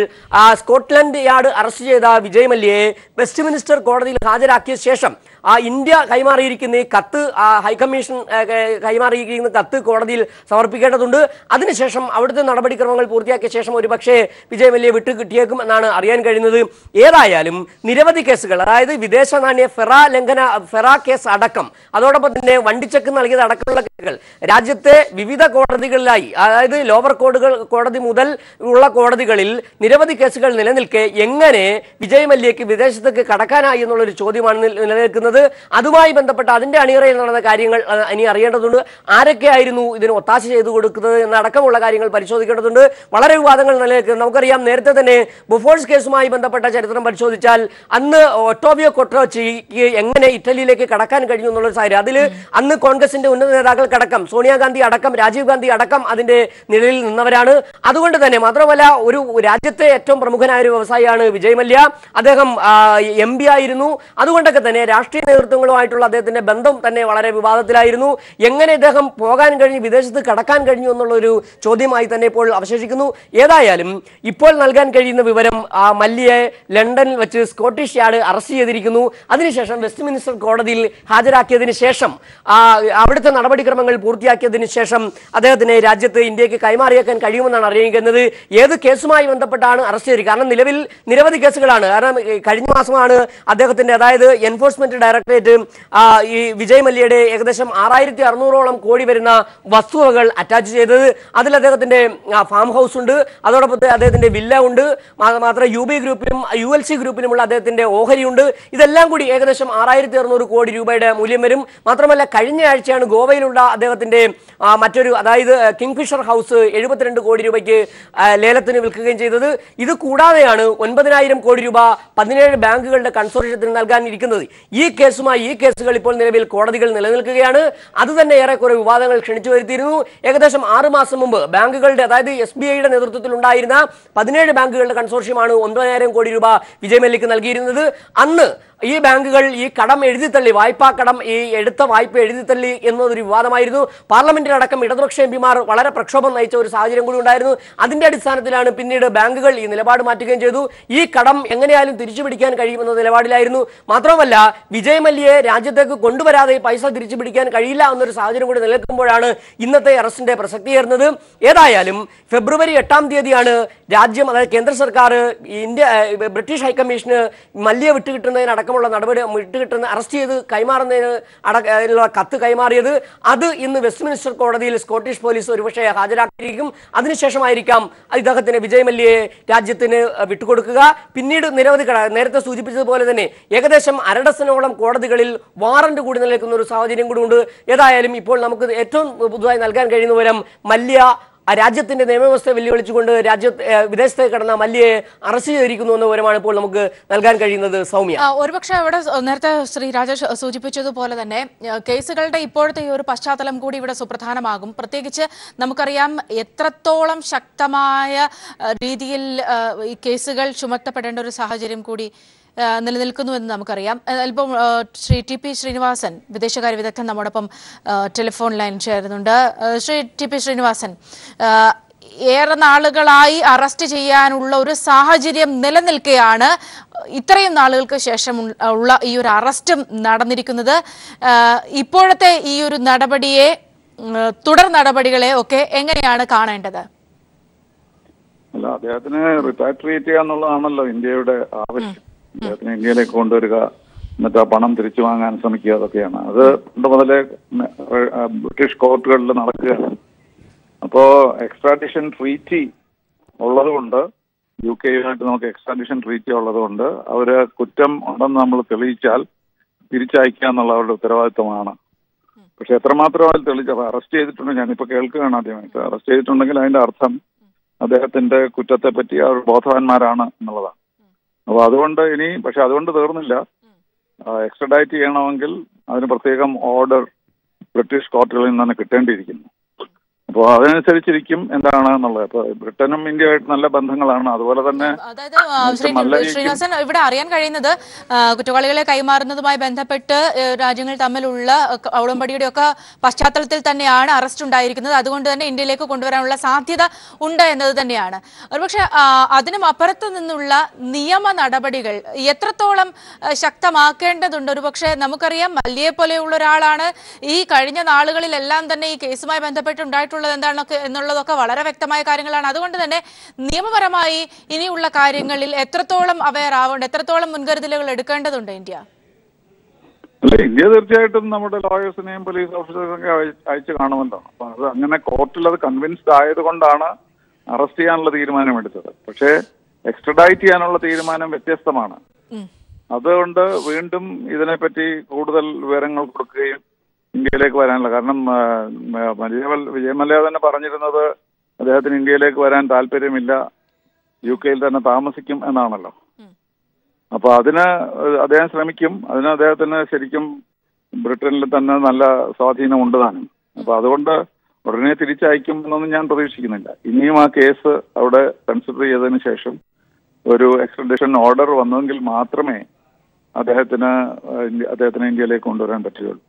സ്കോട്ട്ലൻഡ് യാർഡ് അറസ്റ്റ് ചെയ്ത വിജയ് മല്യയെ വെസ്റ്റ്മിനിസ്റ്റർ കോടതിയിൽ ഹാജരാക്കിയ ശേഷം ഇന്ത്യ കൈമാറിയിരിക്കുന്ന ഈ കത്ത്, ഹൈക്കമ്മീഷൻ കൈമാറിയിരിക്കുന്ന കത്ത് കോടതിയിൽ സമർപ്പിക്കേണ്ടതുണ്ട്. അതിനുശേഷം അവിടുത്തെ നടപടിക്രമങ്ങൾ പൂർത്തിയാക്കിയ ശേഷം ഒരു പക്ഷേ വിജയ് മല്യയെ വിട്ടുകിട്ടിയേക്കും എന്നാണ് അറിയാൻ കഴിയുന്നത്. ഏതായാലും നിരവധി കേസുകൾ, അതായത് വിദേശ നാണ്യ ഫെറ കേസ് അടക്കം, അതോടൊപ്പം തന്നെ വണ്ടിച്ചെക്ക് നൽകിയത് അടക്കമുള്ള കേസുകൾ രാജ്യത്തെ വിവിധ കോടതികളിലായി, അതായത് ലോവർ കോടതി മുതൽ ഉള്ള കോടതികളിൽ നിരവധി കേസുകൾ നിലനിൽക്കെ എങ്ങനെ വിജയ് മല്യയ്ക്ക് വിദേശത്തേക്ക് കടക്കാനായി എന്നുള്ളൊരു ചോദ്യമാണ് നിലനിൽക്കുന്നത്. അതുമായി ബന്ധപ്പെട്ട അതിന്റെ അണിയറയിൽ നടന്ന കാര്യങ്ങൾ ഇനി അറിയേണ്ടതുണ്ട്. ആരൊക്കെയായിരുന്നു ഇതിന് ഒത്താശ ചെയ്തു കൊടുക്കുന്നത് എന്നടക്കമുള്ള കാര്യങ്ങൾ പരിശോധിക്കേണ്ടതുണ്ട്. വളരെ വിവാദങ്ങൾ നിലനിൽക്കുന്ന നമുക്കറിയാം നേരത്തെ തന്നെ ബൊഫോഴ്സ് കേസുമായി ബന്ധപ്പെട്ട ചരിത്രം പരിശോധിച്ചാൽ അന്ന് ഒട്ടോവിയോ കൊട്രോച്ചിക്ക് എങ്ങനെ ഇറ്റലിയിലേക്ക് കടക്കാൻ കഴിഞ്ഞു എന്നുള്ളൊരു സാഹചര്യം അതിൽ അന്ന് കോൺഗ്രസിന്റെ ഉന്നത നേതാക്കൾക്കടക്കം സോണിയാഗാന്ധി അടക്കം രാജീവ് ഗാന്ധി അടക്കം അതിന്റെ നിഴലിൽ നിന്നവരാണ്. അതുകൊണ്ട് തന്നെ മാത്രമല്ല ഒരു രാജ്യത്തെ ഏറ്റവും പ്രമുഖനായ ഒരു വ്യവസായിയാണ് വിജയ് മല്യ. അദ്ദേഹം MP ആയിരുന്നു. അതുകൊണ്ടൊക്കെ തന്നെ രാഷ്ട്രീയ നേതൃത്വങ്ങളുമായിട്ടുള്ള അദ്ദേഹത്തിന്റെ ബന്ധം തന്നെ വളരെ വിവാദത്തിലായിരുന്നു. എങ്ങനെ ഇദ്ദേഹം പോകാൻ കഴിഞ്ഞു, വിദേശത്ത് കടക്കാൻ കഴിഞ്ഞു എന്നുള്ളൊരു ചോദ്യമായി തന്നെ ഇപ്പോൾ അവശേഷിക്കുന്നു. ഏതായാലും ഇപ്പോൾ നൽകാൻ കഴിയുന്ന വിവരം മല്യയെ ലണ്ടനിൽ വെച്ച് സ്കോട്ടിഷ് യാർഡ് അറസ്റ്റ് ചെയ്തിരിക്കുന്നു. അതിനുശേഷം വെസ്റ്റ് മിനിസ്റ്റർ കോടതിയിൽ ഹാജരാക്കിയതിന് ശേഷം അവിടുത്തെ നടപടിക്രമങ്ങൾ പൂർത്തിയാക്കിയതിനു ശേഷം അദ്ദേഹത്തിന് രാജ്യത്ത് ഇന്ത്യക്ക് കൈമാറിയേക്കാൻ കഴിയുമെന്നാണ് അറിയിക്കുന്നത്. ഏത് കേസുമായി ബന്ധപ്പെട്ടാണ് അറസ്റ്റ് ചെയ്തത്? കാരണം നിലവിൽ നിരവധി കേസുകളാണ്. കാരണം കഴിഞ്ഞ മാസമാണ് അദ്ദേഹത്തിന്റെ അതായത് എൻഫോഴ്സ്മെന്റ് ഡയറക്ടറേറ്റ് ഈ വിജയ് മല്യയുടെ ഏകദേശം 6600ഓളം കോടി വരുന്ന വസ്തുവകൾ അറ്റാച്ച് ചെയ്തത്. അതിൽ അദ്ദേഹത്തിന്റെ ഫാം ഹൗസ് ഉണ്ട്, അതോടൊപ്പം അദ്ദേഹത്തിന്റെ വില്ല ഉണ്ട്, മാത്രം UB ഗ്രൂപ്പിലും ULC ഗ്രൂപ്പിലുമുള്ള അദ്ദേഹത്തിന്റെ ഓഹരിയുണ്ട്. ഇതെല്ലാം കൂടി ഏകദേശം 6600 കോടി രൂപയുടെ മൂല്യം വരും. മാത്രമല്ല കഴിഞ്ഞ ആഴ്ചയാണ് ഗോവയിലുള്ള അദ്ദേഹത്തിന്റെ മറ്റൊരു അതായത് കിങ്ഫിഷർ ഹൗസ് 72 കോടി രൂപയ്ക്ക് ലേലത്തിന് വിൽക്കുകയും ചെയ്തത്. ഇത് കൂടാതെയാണ് 9000 കോടി രൂപ 17 ബാങ്കുകളുടെ കൺസോർഷ്യത്തിന് നൽകാനിരിക്കുന്നത്. ഈ കേസുകൾ ഇപ്പോൾ നിലവിൽ കോടതികൾ നിലനിൽക്കുകയാണ്. അത് തന്നെ ഏറെക്കുറെ വിവാദങ്ങൾ ക്ഷണിച്ചു വരുത്തിയിരുന്നു. ഏകദേശം 6 മാസം മുമ്പ് ബാങ്കുകളുടെ അതായത് SBIയുടെ നേതൃത്വത്തിൽ ഉണ്ടായിരുന്ന 17 ബാങ്കുകളുടെ കൺസോർഷ്യമാണ് 9000 കോടി രൂപ വിജയ് മല്യക്ക് നൽകിയിരുന്നത്. അന്ന് ഈ ബാങ്കുകൾ ഈ കടം എഴുതിത്തള്ളി, വായ്പാ കടം ഈ എടുത്ത വായ്പ എഴുതിത്തള്ളി എന്നതൊരു വിവാദമായിരുന്നു. പാർലമെന്റിലടക്കം ഇടതുപക്ഷ MP-മാർ വളരെ പ്രക്ഷോഭം നയിച്ച ഒരു സാഹചര്യം കൂടി ഉണ്ടായിരുന്നു. അതിന്റെ അടിസ്ഥാനത്തിലാണ് പിന്നീട് ബാങ്കുകൾ ഈ നിലപാട് മാറ്റുകയും ചെയ്തു. ഈ കടം എങ്ങനെയായാലും തിരിച്ചുപിടിക്കാൻ കഴിയുമെന്ന നിലപാടിലായിരുന്നു. മാത്രമല്ല വിജയ് മല്യയെ രാജ്യത്തേക്ക് കൊണ്ടുവരാതെ പൈസ തിരിച്ചുപിടിക്കാൻ കഴിയില്ല എന്നൊരു സാഹചര്യം കൂടി നിലനിൽക്കുമ്പോഴാണ് ഇന്നത്തെ അറസ്റ്റിന്റെ പ്രസക്തിയേറുന്നത്. ഏതായാലും ഫെബ്രുവരി 8-ാം തീയതിയാണ് രാജ്യം അതായത് കേന്ദ്ര സർക്കാർ ബ്രിട്ടീഷ് ഹൈക്കമ്മീഷന് മല്യ വിട്ടുകിട്ടുന്നതിനടക്കമുള്ള നടപടി അറസ്റ്റ് ചെയ്ത് കൈമാറുന്നതിനുള്ള കത്ത് കൈമാറിയത്. അത് ഇന്ന് വെസ്റ്റ് മിനിസ്റ്റർ കോടതിയിൽ സ്കോട്ടിഷ് പോലീസ് ഒരുപക്ഷെ ഹാജരാക്കിയിരിക്കും. അതിനുശേഷമായിരിക്കാം ഇദ്ദേഹത്തിന് വിജയ് മല്യയെ രാജ്യത്തിന് വിട്ടുകൊടുക്കുക. പിന്നീട് നിരവധി നേരത്തെ സൂചിപ്പിച്ചതുപോലെ തന്നെ ഏകദേശം 1.5 ഡസനോളം കോടതികളിൽ വാറന്റ് കൂടി നിലനിൽക്കുന്ന ഒരു സാഹചര്യം കൂടി ഉണ്ട്. ഏതായാലും ഇപ്പോൾ നമുക്ക് ഏറ്റവും പുതുതായി നൽകാൻ കഴിയുന്ന വിവരം മല്യ രാജ്യത്തിന്റെ നിയമവ്യവസ്ഥ വെല്ലുവിളിച്ചുകൊണ്ട് വിദേശത്തേക്ക് കടന്ന മല്യയെ അറസ്റ്റ് ചെയ്തിരിക്കുന്നു എന്ന വിവരമാണ് ഇപ്പോൾ നമുക്ക് നൽകാൻ കഴിയുന്നത്. സൗമ്യ, ഒരുപക്ഷെ ഇവിടെ നേരത്തെ ശ്രീ രാജേഷ് സൂചിപ്പിച്ചതുപോലെ തന്നെ കേസുകളുടെ ഇപ്പോഴത്തെ ഈ ഒരു പശ്ചാത്തലം കൂടി ഇവിടെ സുപ്രധാനമാകും. പ്രത്യേകിച്ച് നമുക്കറിയാം എത്രത്തോളം ശക്തമായ രീതിയിൽ ഈ കേസുകൾ ചുമത്തപ്പെടേണ്ട ഒരു സാഹചര്യം കൂടി നിലനിൽക്കുന്നുവെന്ന് നമുക്കറിയാം. അല്പം ശ്രീ TP ശ്രീനിവാസൻ വിദേശകാര്യ വിദഗ്ധൻ നമ്മോടൊപ്പം ടെലിഫോൺ ലൈൻ ചേരുന്നുണ്ട്. ശ്രീ TP ശ്രീനിവാസൻ, ഏറെ നാളുകളായി അറസ്റ്റ് ചെയ്യാനുള്ള ഒരു സാഹചര്യം നിലനിൽക്കെയാണ് ഇത്രയും നാളുകൾക്ക് ശേഷം ഉള്ള ഈ ഒരു അറസ്റ്റും നടന്നിരിക്കുന്നത്. ഇപ്പോഴത്തെ ഈ ഒരു നടപടിയെ തുടർ നടപടികളെ ഒക്കെ എങ്ങനെയാണ് കാണേണ്ടത്? അല്ല, അദ്ദേഹത്തിന് റിപ്പാട്രിയേറ്റ് ചെയ്യാന്നുള്ളതാണല്ലോ ഇന്ത്യയുടെ ആവശ്യം. അദ്ദേഹത്തിന് ഇന്ത്യയിലേക്ക് കൊണ്ടുവരിക, എന്നിട്ട് ആ പണം തിരിച്ചു വാങ്ങാൻ ശ്രമിക്കുക, അതൊക്കെയാണ്. അത് പണ്ട് മുതലേ ബ്രിട്ടീഷ് കോർട്ടുകളിൽ നടക്കുകയാണ്. അപ്പോ എക്സ്ട്രാഡിഷൻ ട്രീറ്റി ഉള്ളതുകൊണ്ട് UK-യുമായിട്ട് നമുക്ക് എക്സ്ട്രാഡിഷൻ ട്രീറ്റി ഉള്ളതുകൊണ്ട് അവര് കുറ്റം ഉണ്ടെന്ന് നമ്മൾ തെളിയിച്ചാൽ തിരിച്ചയക്കുക എന്നുള്ള അവരുടെ ഉത്തരവാദിത്വമാണ്. പക്ഷെ എത്രമാത്രം അവർ തെളിയിച്ച അറസ്റ്റ് ചെയ്തിട്ടുണ്ട്, ഞാനിപ്പോ കേൾക്കുകയാണ് ആദ്യമായിട്ട്. അറസ്റ്റ് ചെയ്തിട്ടുണ്ടെങ്കിൽ അതിന്റെ അർത്ഥം അദ്ദേഹത്തിന്റെ കുറ്റത്തെ പറ്റി അവർ ബോധവാന്മാരാണ് എന്നുള്ളതാണ്. അപ്പൊ അതുകൊണ്ട് പക്ഷെ അതുകൊണ്ട് തീർന്നില്ല. എക്സ്ട്രഡൈറ്റ് ചെയ്യണമെങ്കിൽ അതിന് പ്രത്യേകം ഓർഡർ ബ്രിട്ടീഷ് കോർട്ടുകളിൽ നിന്ന് തന്നെ കിട്ടേണ്ടിയിരിക്കുന്നു. അപ്പോൾ അതനുസരിച്ചിരിക്കും എന്താണ് എന്നുള്ളത്. ഇപ്പൊ ബ്രിട്ടനും ഇന്ത്യയുമായിട്ട് നല്ല ബന്ധങ്ങളാണ്. അതുപോലെ തന്നെ ശ്രീനിവാസൻ, ഇവിടെ അറിയാൻ കഴിയുന്നത് കുറ്റവാളികളെ കൈമാറുന്നതുമായി ബന്ധപ്പെട്ട് രാജ്യങ്ങൾ തമ്മിലുള്ള ഉടമ്പടിയുടെ ഒക്കെ പശ്ചാത്തലത്തിൽ തന്നെയാണ് അറസ്റ്റ് ഉണ്ടായിരിക്കുന്നത്. അതുകൊണ്ട് തന്നെ ഇന്ത്യയിലേക്ക് കൊണ്ടുവരാനുള്ള സാധ്യത ഉണ്ട് എന്നത് തന്നെയാണ്. ഒരുപക്ഷെ അതിനും അപ്പുറത്ത് നിന്നുള്ള നിയമ നടപടികൾ എത്രത്തോളം ശക്തമാക്കേണ്ടതുണ്ട്? ഒരുപക്ഷെ നമുക്കറിയാം മല്യയെ പോലെയുള്ള ഒരാളാണ് ഈ കഴിഞ്ഞ നാളുകളിലെല്ലാം തന്നെ ഈ കേസുമായി ബന്ധപ്പെട്ടുണ്ടായിട്ടുള്ളത് എന്താണൊക്കെ എന്നുള്ളതൊക്കെ വളരെ വ്യക്തമായ കാര്യങ്ങളാണ്. അതുകൊണ്ട് തന്നെ നിയമപരമായി ഇനിയുള്ള കാര്യങ്ങളിൽ എത്രത്തോളം അവെയർ ആവേണ്ട, എത്രത്തോളം മുൻകരുതലുകൾ എടുക്കേണ്ടതുണ്ട് ഇന്ത്യ? അല്ല, ഇന്ത്യ തീർച്ചയായിട്ടും നമ്മുടെ ലോയേഴ്സിനെയും പോലീസ് ഓഫീസേഴ്സൊക്കെ അയച്ചു കാണുമല്ലോ. അപ്പൊ അത് അങ്ങനെ കോർട്ടിൽ അത് കൺവിൻസ്ഡ് ആയതുകൊണ്ടാണ് അറസ്റ്റ് ചെയ്യാനുള്ള തീരുമാനമെടുത്തത്. പക്ഷേ എക്സ്ട്രഡൈറ്റ് ചെയ്യാനുള്ള തീരുമാനം വ്യത്യസ്തമാണ്. അതുകൊണ്ട് വീണ്ടും ഇതിനെപ്പറ്റി കൂടുതൽ വിവരങ്ങൾ കൊടുക്കുകയും ഇന്ത്യയിലേക്ക് വരാനുള്ള കാരണം വിജയ് മല്യ തന്നെ പറഞ്ഞിരുന്നത് അദ്ദേഹത്തിന് ഇന്ത്യയിലേക്ക് വരാൻ താല്പര്യമില്ല UK തന്നെ താമസിക്കും എന്നാണല്ലോ. അപ്പൊ അതിന് അദ്ദേഹം ശ്രമിക്കും. അതിന് അദ്ദേഹത്തിന് ശരിക്കും ബ്രിട്ടനിൽ തന്നെ നല്ല സ്വാധീനം ഉണ്ട് താനും. അപ്പൊ അതുകൊണ്ട് ഉടനെ തിരിച്ചയക്കും എന്നൊന്നും ഞാൻ പ്രതീക്ഷിക്കുന്നില്ല. ഇനിയും ആ കേസ് അവിടെ കൺസിഡർ ചെയ്തതിന് ശേഷം ഒരു എക്സ്ട്രഡിഷൻ ഓർഡർ വന്നെങ്കിൽ മാത്രമേ അദ്ദേഹത്തിന് ഇന്ത്യയിലേക്ക് കൊണ്ടുവരാൻ പറ്റുകയുള്ളൂ.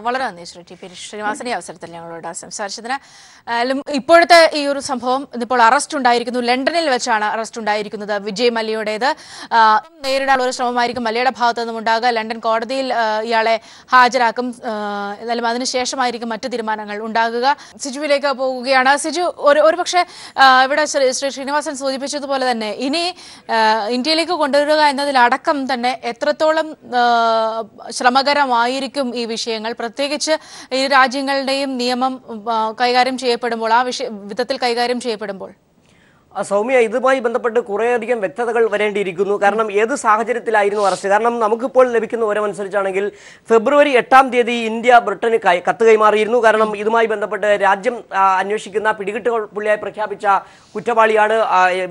വളരെ നന്ദി ശ്രീ ടി പി ശ്രീനിവാസൻ ഈ അവസരത്തിൽ ഞങ്ങളോട് സംസാരിച്ചതിന്. ഇപ്പോഴത്തെ ഈ ഒരു സംഭവം ഇപ്പോൾ അറസ്റ്റ് ഉണ്ടായിരിക്കുന്നു. ലണ്ടനിൽ വെച്ചാണ് അറസ്റ്റ് ഉണ്ടായിരിക്കുന്നത് വിജയ് മല്യയുടേത്. നേരിടാനുള്ള ഒരു ശ്രമമായിരിക്കും മല്യയുടെ ഭാഗത്തു നിന്നും ഉണ്ടാകുക. ലണ്ടൻ കോടതിയിൽ ഇയാളെ ഹാജരാക്കും. എന്നാലും അതിനുശേഷമായിരിക്കും മറ്റു തീരുമാനങ്ങൾ ഉണ്ടാകുക. സിജുവിലേക്ക് പോകുകയാണ്. സിജു, ഒരുപക്ഷെ ഇവിടെ ശ്രീ ശ്രീനിവാസൻ സൂചിപ്പിച്ചതുപോലെ തന്നെ ഇനി ഇന്ത്യയിലേക്ക് കൊണ്ടുവരിക എന്നതിലടക്കം തന്നെ എത്രത്തോളം ശ്രമകരമായിരിക്കും ഈ വിഷയങ്ങൾ, പ്രത്യേകിച്ച് ഈ രാജ്യങ്ങളുടെയും നിയമം കൈകാര്യം ചെയ്യപ്പെടുമ്പോൾ, ആ വിധത്തിൽ കൈകാര്യം ചെയ്യപ്പെടുമ്പോൾ? സൗമ്യ, ഇതുമായി ബന്ധപ്പെട്ട് കുറേയധികം വ്യക്തതകൾ വരേണ്ടിയിരിക്കുന്നു. കാരണം ഏത് സാഹചര്യത്തിലായിരുന്നു അറസ്റ്റ്? കാരണം നമുക്കിപ്പോൾ ലഭിക്കുന്ന വിവരമനുസരിച്ചാണെങ്കിൽ ഫെബ്രുവരി 8-ാം തീയതി ഇന്ത്യ ബ്രിട്ടന് കത്ത് കൈമാറിയിരുന്നു. കാരണം ഇതുമായി ബന്ധപ്പെട്ട് രാജ്യം അന്വേഷിക്കുന്ന പിടികിട്ടുപുള്ളിയായി പ്രഖ്യാപിച്ച കുറ്റവാളിയാണ്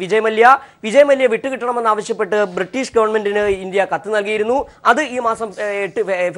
വിജയ് മല്യ. വിജയ് മല്യ വിട്ടുകിട്ടണമെന്നാവശ്യപ്പെട്ട് ബ്രിട്ടീഷ് ഗവൺമെന്റിന് ഇന്ത്യ കത്ത് നൽകിയിരുന്നു. അത് ഈ മാസം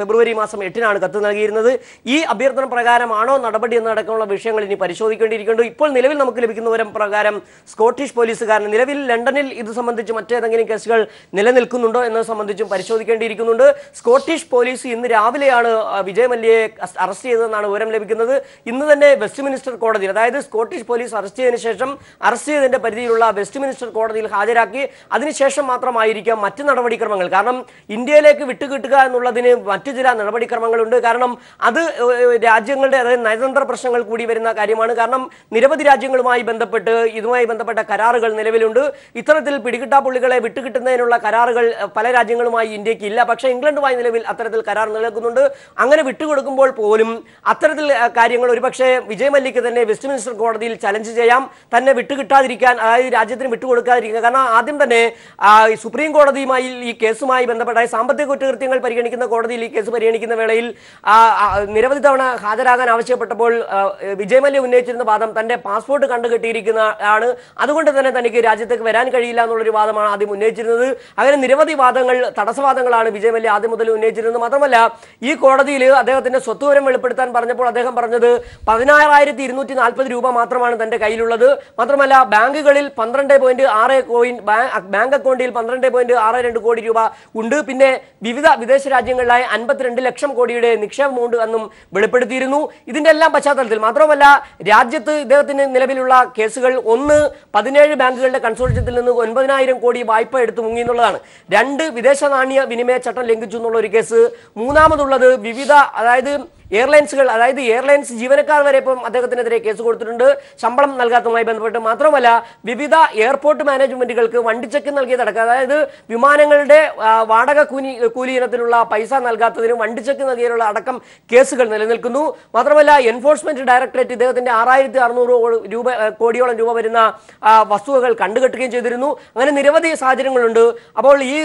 ഫെബ്രുവരി മാസം 8-നാണ് കത്ത് നൽകിയിരുന്നത്. ഈ അഭ്യർത്ഥന പ്രകാരമാണോ നടപടി എന്നടക്കമുള്ള വിഷയങ്ങൾ ഇനി പരിശോധിക്കേണ്ടിയിരിക്കുന്നു. ഇപ്പോൾ നിലവിൽ നമുക്ക് ലഭിക്കുന്ന വിവരം പ്രകാരം സ്കോട്ടിഷ് പോലീസുകാരൻ നിലവിൽ ലണ്ടനിൽ ഇത് സംബന്ധിച്ച് മറ്റേതെങ്കിലും കേസുകൾ നിലനിൽക്കുന്നുണ്ടോ എന്നത് സംബന്ധിച്ചും പരിശോധിക്കേണ്ടിയിരിക്കുന്നുണ്ട്. സ്കോട്ടിഷ് പോലീസ് ഇന്ന് രാവിലെയാണ് വിജയ് മല്യയെ അറസ്റ്റ് ചെയ്തതെന്നാണ് വിവരം ലഭിക്കുന്നത്. ഇന്ന് തന്നെ വെസ്റ്റ്മിനിസ്റ്റർ കോടതിയിൽ, അതായത് സ്കോട്ടിഷ് പോലീസ് അറസ്റ്റ് ചെയ്തതിനു ശേഷം അറസ്റ്റ് ചെയ്തതിന്റെ പരിധിയിലുള്ള വെസ്റ്റ്മിനിസ്റ്റർ കോടതിയിൽ ഹാജരാക്കി അതിനുശേഷം മാത്രമായിരിക്കാം മറ്റ് നടപടിക്രമങ്ങൾ. കാരണം ഇന്ത്യയിലേക്ക് വിട്ടുകിട്ടുക എന്നുള്ളതിന് മറ്റു ചില നടപടിക്രമങ്ങളുണ്ട്. കാരണം അത് രാജ്യങ്ങളുടെ, അതായത് നയതന്ത്ര പ്രശ്നങ്ങൾ കൂടി വരുന്ന കാര്യമാണ്. കാരണം നിരവധി രാജ്യങ്ങളുമായി ബന്ധപ്പെട്ട് ഇതുമായി ബന്ധപ്പെട്ട കരാറുകൾ നിലവിലുണ്ട്. ഇത്തരത്തിൽ പിടികിട്ടാപ്പുള്ളികളെ വിട്ടുകിട്ടുന്നതിനുള്ള കരാറുകൾ പല രാജ്യങ്ങളുമായി ഇന്ത്യക്ക് ഇല്ല. പക്ഷേ ഇംഗ്ലണ്ടുമായി നിലവിൽ അത്തരത്തിൽ കരാർ നിലനിൽക്കുന്നുണ്ട്. അങ്ങനെ വിട്ടുകൊടുക്കുമ്പോൾ പോലും അത്തരത്തിൽ കാര്യങ്ങൾ ഒരുപക്ഷെ വിജയ് മല്യയ്ക്ക് തന്നെ വെസ്റ്റ്മിനിസ്റ്റർ കോടതിയിൽ ചലഞ്ച് ചെയ്യാം, തന്നെ വിട്ടുകിട്ടാതിരിക്കാൻ, അതായത് രാജ്യത്തിന് വിട്ടുകൊടുക്കാതിരിക്കുക. കാരണം ആദ്യം തന്നെ സുപ്രീം കോടതിയുമായി ഈ കേസുമായി ബന്ധപ്പെട്ട സാമ്പത്തിക കുറ്റകൃത്യങ്ങൾ പരിഗണിക്കുന്ന കോടതിയിൽ ഈ കേസ് പരിഗണിക്കുന്ന വേളയിൽ നിരവധി തവണ ഹാജരാകാൻ ആവശ്യപ്പെട്ടപ്പോൾ വിജയ് മല്യ ഉന്നയിച്ചിരുന്ന വാദം തന്റെ പാസ്പോർട്ട് കണ്ടുകെട്ടിയിരിക്കുന്ന ആണ്, അതുകൊണ്ട് തന്നെ തനിക്ക് രാജ്യത്തേക്ക് വരാൻ കഴിയില്ല എന്നുള്ളൊരു വാദമാണ് ആദ്യം ഉന്നയിച്ചിരുന്നത്. അങ്ങനെ നിരവധി വാദങ്ങൾ, തടസ്സവാദങ്ങളാണ് വിജയ് മല്യ ആദ്യം മുതൽ ഉന്നയിച്ചിരുന്നത്. മാത്രമല്ല ഈ കോടതിയിൽ അദ്ദേഹത്തിന്റെ സ്വത്തുവിവരം വെളിപ്പെടുത്താൻ പറഞ്ഞപ്പോൾ അദ്ദേഹം പറഞ്ഞത് 16,240 രൂപ മാത്രമാണ് തന്റെ കയ്യിലുള്ളത്. മാത്രമല്ല ബാങ്കുകളിൽ 12.6 കോടി, ബാങ്ക് അക്കൗണ്ടിൽ 12.62 കോടി രൂപ ഉണ്ട്. പിന്നെ വിവിധ വിദേശ രാജ്യങ്ങളിലായി 52 ലക്ഷം കോടിയുടെ നിക്ഷേപമുണ്ട് എന്നും വെളിപ്പെടുത്തിയിരുന്നു. ഇതിന്റെ എല്ലാം പശ്ചാത്തലത്തിൽ മാത്രമല്ല രാജ്യത്ത് ഇദ്ദേഹത്തിന് നിലവിലുള്ള കേസുകൾ 17 ബാങ്കുകളുടെ കൺസോർഷ്യത്തിൽ നിന്ന് 9,000 കോടി വായ്പ എടുത്തു മുങ്ങി എന്നുള്ളതാണ്. 2 വിദേശ നാണ്യ വിനിമയ ചട്ടം ലംഘിച്ചു എന്നുള്ള ഒരു കേസ്. മൂന്നാമതുള്ളത് വിവിധ, അതായത് എയർലൈൻസുകൾ, അതായത് എയർലൈൻസ് ജീവനക്കാർ വരെ ഇപ്പം അദ്ദേഹത്തിനെതിരെ കേസ് കൊടുത്തിട്ടുണ്ട് ശമ്പളം നൽകാത്തതുമായി ബന്ധപ്പെട്ട്. മാത്രമല്ല വിവിധ എയർപോർട്ട് മാനേജ്മെന്റുകൾക്ക് വണ്ടിച്ചെക്ക് നൽകിയതടക്കം, അതായത് വിമാനങ്ങളുടെ വാടക കൂലി ഇനത്തിലുള്ള പൈസ നൽകാത്തതിനും വണ്ടിച്ചെക്ക് നൽകിയതിനുള്ള അടക്കം കേസുകൾ നിലനിൽക്കുന്നു. മാത്രമല്ല എൻഫോഴ്സ്മെന്റ് ഡയറക്ടറേറ്റ് ഇദ്ദേഹത്തിന്റെ 6,600 കോടിയോളം രൂപ വരുന്ന വസ്തുവകൾ കണ്ടുകെട്ടുകയും ചെയ്തിരുന്നു. അങ്ങനെ നിരവധി സാഹചര്യങ്ങളുണ്ട്. അപ്പോൾ ഈ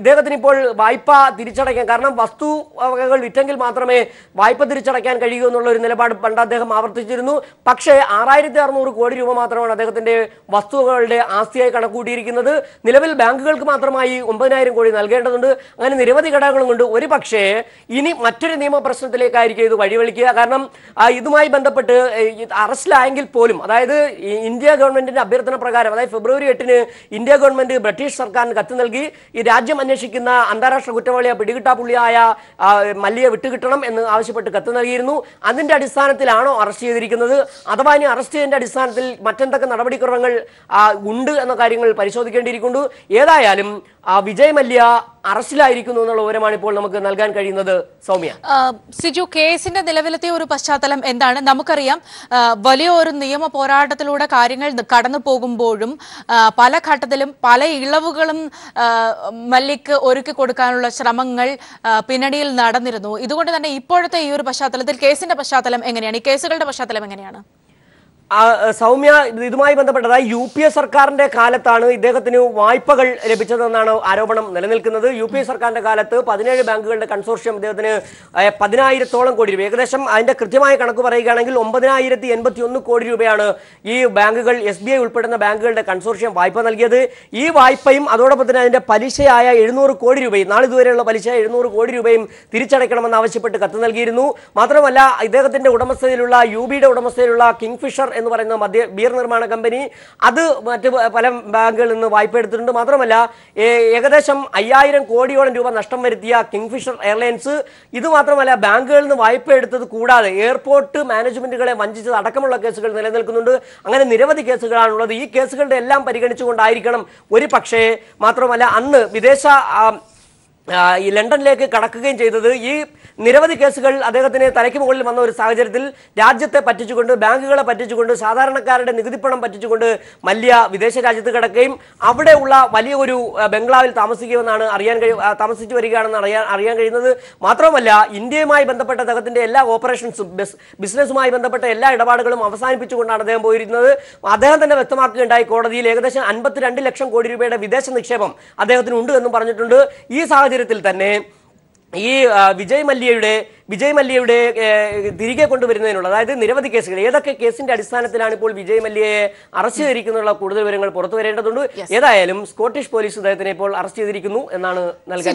ഇദ്ദേഹത്തിന് ഇപ്പോൾ വായ്പ തിരിച്ചടയ്ക്കാൻ, കാരണം വസ്തുവകകൾ വിറ്റെങ്കിൽ മാത്രമേ വായ്പ തിരിച്ചടയ്ക്കാൻ കഴിയൂ എന്നുള്ള ഒരു നിലപാട് പണ്ട് അദ്ദേഹം ആവർത്തിച്ചിരുന്നു. പക്ഷേ 6,600 കോടി രൂപ മാത്രമാണ് അദ്ദേഹത്തിന്റെ വസ്തുവകളുടെ ആസ്തിയായി കണക്കൂട്ടിയിരിക്കുന്നത്. നിലവിൽ ബാങ്കുകൾക്ക് മാത്രമായി 9,000 കോടി നൽകേണ്ടതുണ്ട്. അങ്ങനെ നിരവധി ഘടകങ്ങളും കൊണ്ട് ഒരു പക്ഷേ ഇനി മറ്റൊരു നിയമ പ്രശ്നത്തിലേക്കായിരിക്കും ഇത് വഴിവെളിക്കുക. കാരണം ഇതുമായി ബന്ധപ്പെട്ട് അറസ്റ്റിലായെങ്കിൽ പോലും, അതായത് ഇന്ത്യ ഗവൺമെന്റിന്റെ അഭ്യർത്ഥന പ്രകാരം, അതായത് ഫെബ്രുവരി 8-ന് ഇന്ത്യ ഗവൺമെന്റ് ബ്രിട്ടീഷ് സർക്കാരിന് കത്ത് നൽകി ഈ രാജ്യം അന്വേഷിക്കുന്ന അന്താരാഷ്ട്ര കുറ്റവാളിയെ പിടികിട്ടാപ്പുള്ളിയായ മല്യയെ വിട്ടുകിട്ടണം എന്ന് ആവശ്യപ്പെട്ട് കത്ത് നൽകിയിരുന്നു. അതിന്റെ അടിസ്ഥാനത്തിലാണോ അറസ്റ്റ് ചെയ്തിരിക്കുന്നത്, അഥവാ ഇനി അറസ്റ്റ് ചെയ്തതിന്റെ അടിസ്ഥാനത്തിൽ മറ്റെന്തൊക്കെ നടപടിക്രമങ്ങൾ ഉണ്ട് എന്ന കാര്യങ്ങൾ പരിശോധിക്കേണ്ടിയിരിക്കുന്നു. ഏതായാലും വിജയ് മല്യ അറസ്റ്റിലായിരിക്കുന്നു എന്നുള്ള വിവരമാണ് ഇപ്പോൾ നമുക്ക് നൽകാൻ കഴിയുന്നത്. സൗമ്യ, സിജു, കേസിന്റെ നിലവിലത്തെ ഒരു പശ്ചാത്തലം എന്താണ്? നമുക്കറിയാം വലിയ ഒരു നിയമ പോരാട്ടത്തിലൂടെ കാര്യങ്ങൾ കടന്നു പോകുമ്പോഴും പല ഘട്ടത്തിലും പല ഇളവുകളും മല്യക്ക് ഒരുക്കി കൊടുക്കാനുള്ള ശ്രമങ്ങൾ പിന്നണിയിൽ നടന്നിരുന്നു. ഇതുകൊണ്ട് തന്നെ ഇപ്പോഴത്തെ ഈ ഒരു പശ്ചാത്തലത്തിൽ കേസിന്റെ പശ്ചാത്തലം എങ്ങനെയാണ്? ഈ കേസുകളുടെ പശ്ചാത്തലം എങ്ങനെയാണ്? സൗമ്യ, ഇതുമായി ബന്ധപ്പെട്ടതായി UPA സർക്കാരിന്റെ കാലത്താണ് ഇദ്ദേഹത്തിന് വായ്പകൾ ലഭിച്ചതെന്നാണ് ആരോപണം നിലനിൽക്കുന്നത്. UPA സർക്കാരിന്റെ കാലത്ത് 17 ബാങ്കുകളുടെ കൺസോർഷ്യം ഇദ്ദേഹത്തിന് 10,000-ഓളം കോടി രൂപ, ഏകദേശം അതിന്റെ കൃത്യമായ കണക്ക് പറയുകയാണെങ്കിൽ 9,081 കോടി രൂപയാണ് ഈ ബാങ്കുകൾ, SBI ഉൾപ്പെടുന്ന ബാങ്കുകളുടെ കൺസോർഷ്യം വായ്പ നൽകിയത്. ഈ വായ്പയും അതോടൊപ്പം തന്നെ അതിന്റെ പലിശയായ 700 കോടി രൂപയും, നാളിതുവരെയുള്ള പലിശ 700 കോടി രൂപയും തിരിച്ചടയ്ക്കണമെന്ന് ആവശ്യപ്പെട്ട് കത്ത് നൽകിയിരുന്നു. മാത്രമല്ല, ഇദ്ദേഹത്തിന്റെ ഉടമസ്ഥതയിലുള്ള UBയുടെ ഉടമസ്ഥതയിലുള്ള കിങ്ഫിഷർ എന്ന് പറയുന്ന ബിയർ നിർമ്മാണ കമ്പനി, അത് മറ്റ് പല ബാങ്കുകളിൽ നിന്ന് വായ്പ എടുത്തിട്ടുണ്ട്. മാത്രമല്ല, ഏകദേശം 5,000 കോടിയോളം രൂപ നഷ്ടം വരുത്തിയ കിങ്ഫിഷർ എയർലൈൻസ്, ഇത് മാത്രമല്ല ബാങ്കുകളിൽ നിന്ന് വായ്പ എടുത്തത് കൂടാതെ എയർപോർട്ട് മാനേജ്മെന്റുകളെ വഞ്ചിച്ചത് അടക്കമുള്ള കേസുകൾ നിലനിൽക്കുന്നുണ്ട്. അങ്ങനെ നിരവധി കേസുകളാണുള്ളത്. ഈ കേസുകളുടെ എല്ലാം പരിഗണിച്ചുകൊണ്ടായിരിക്കണം ഒരു പക്ഷേ, മാത്രമല്ല അന്ന് ഈ ലണ്ടനിലേക്ക് കടക്കുകയും ചെയ്തത്. ഈ നിരവധി കേസുകൾ അദ്ദേഹത്തിന് തലയ്ക്ക് മുകളിൽ വന്ന ഒരു സാഹചര്യത്തിൽ രാജ്യത്തെ പറ്റിച്ചുകൊണ്ട്, ബാങ്കുകളെ പറ്റിച്ചുകൊണ്ട്, സാധാരണക്കാരുടെ നികുതിപ്പണം പറ്റിച്ചുകൊണ്ട് മല്യ വിദേശ രാജ്യത്ത് കിടക്കുകയും അവിടെ ഉള്ള വലിയ ഒരു ബംഗ്ലാവിൽ താമസിക്കുമെന്നാണ് താമസിച്ചു വരികയാണെന്ന് അറിയാൻ കഴിയുന്നത്. മാത്രമല്ല, ഇന്ത്യയുമായി ബന്ധപ്പെട്ട അദ്ദേഹത്തിന്റെ എല്ലാ ഓപ്പറേഷൻസും, ബിസിനസ്സുമായി ബന്ധപ്പെട്ട എല്ലാ ഇടപാടുകളും അവസാനിപ്പിച്ചുകൊണ്ടാണ് അദ്ദേഹം പോയിരുന്നത്. അദ്ദേഹം തന്നെ വ്യക്തമാക്കുകയുണ്ടായി കോടതിയിൽ, ഏകദേശം 52 ലക്ഷം കോടി രൂപയുടെ വിദേശ നിക്ഷേപം അദ്ദേഹത്തിന് ഉണ്ട് എന്നും പറഞ്ഞിട്ടുണ്ട്. ഈ സാഹചര്യത്തിൽ തന്നെ ഈ വിജയ് മല്യയുടെ തിരികെ കൊണ്ടുവരുന്നതിനുള്ള, അതായത് നിരവധി കേസുകൾ, ഏതൊക്കെ കേസിന്റെ അടിസ്ഥാനത്തിലാണ് ഇപ്പോൾ വിജയ് മല്യയെ അറസ്റ്റ് ചെയ്തിരിക്കുന്നുള്ള കൂടുതൽ വിവരങ്ങൾ പുറത്തു വരേണ്ടതുണ്ട്. ഏതായാലും സ്കോട്ടിഷ് പോലീസ് അദ്ദേഹത്തിനെ ഇപ്പോൾ അറസ്റ്റ് ചെയ്തിരിക്കുന്നു എന്നാണ് നൽകാൻ